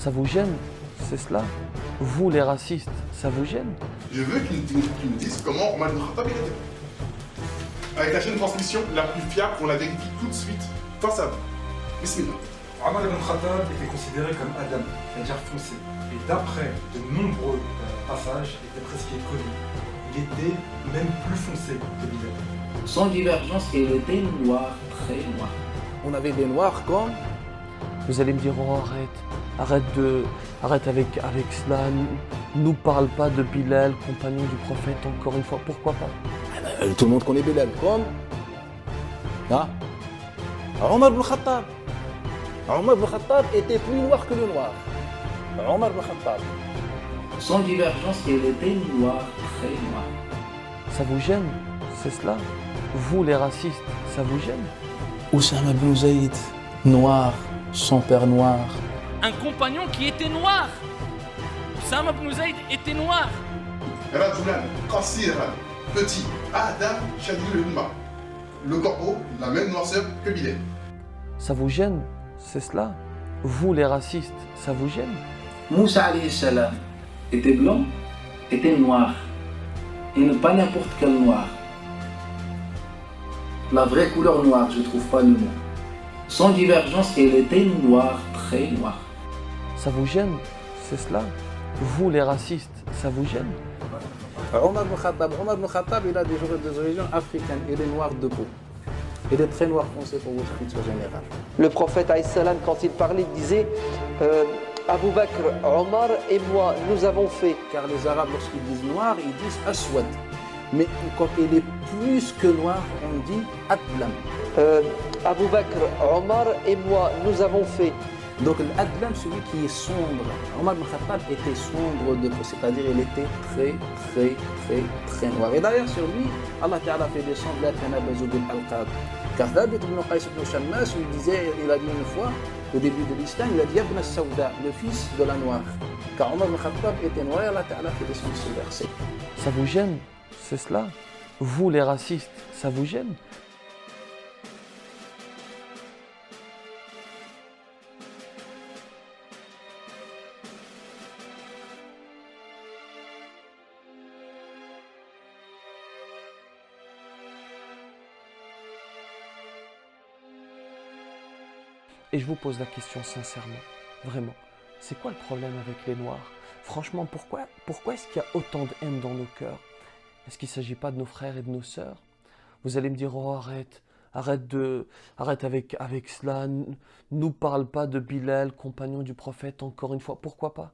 Ça vous gêne? C'est cela? Vous, les racistes, ça vous gêne? Je veux qu'ils me disent comment Omar ibn Khattab est été. Avec la chaîne de transmission la plus fiable, on la vérifie tout de suite face à vous. Bismillah. Omar ibn Khattab était considéré comme Adam, c'est-à-dire foncé. Et d'après de nombreux passages, il était presque connu. Il était même plus foncé que Bilal. Sans divergence, il était noir, très noir. On avait des noirs comme... Vous allez me dire, oh arrête avec cela, nous parle pas de Bilal, compagnon du prophète, encore une fois, pourquoi pas? Tout le monde connaît Bilal comme... Hein? Omar ibn Khattab. Omar ibn Khattab était plus noir que le noir. Omar ibn Khattab. Sans divergence, il était noir, très noir. Ça vous gêne? C'est cela? Vous, les racistes, ça vous gêne? Oussama ibn Zayd, noir, son père noir. Un compagnon qui était noir. Oussama ibn Zayd était noir. Rajulan, Qasiran, petit, Adam, Shadil Umma. Le corbeau, la même noirceur que Bilal. Ça vous gêne? C'est cela? Vous, les racistes, ça vous gêne? Moussa alayhi salam était blanc, était noir. Et ne pas n'importe quel noir. La vraie couleur noire, je ne trouve pas le mot. Sans divergence, il était noir, très noir. Ça vous gêne? C'est cela? Vous, les racistes, ça vous gêne? Omar ibn Khattab, il a des origines africaines. Il est noir de peau. Il est très noir foncé pour votre culture générale. Le prophète alayhi salam, quand il parlait, il disait Abu Bakr, Omar et moi, nous avons fait. Car les Arabes, lorsqu'ils disent noir, ils disent aswad. Mais quand il est plus que noir, on dit adlam. Abu Bakr, Omar et moi, nous avons fait. Donc l'adlam, celui qui est sombre. Omar ibn Khattab était sombre de peau, c'est-à-dire il était très noir. Et d'ailleurs sur lui, Allah Ta'ala fait descendre la tanabazu bil alqab. Car Thabit ibn Qais ibn Shammas, il a dit une fois, au début de l'islam, il a dit Ibn Sawda, le fils de la noire. Car Omar ibn Khattab était noir et Allah Ta'ala fait descendre ce verset. Ça vous gêne? C'est cela? Vous, les racistes, ça vous gêne? Et je vous pose la question sincèrement, vraiment, c'est quoi le problème avec les Noirs? Franchement, pourquoi est-ce qu'il y a autant de haine dans nos cœurs? Est-ce qu'il ne s'agit pas de nos frères et de nos sœurs? Vous allez me dire, oh arrête avec cela, nous parle pas de Bilal, compagnon du prophète, encore une fois, pourquoi pas?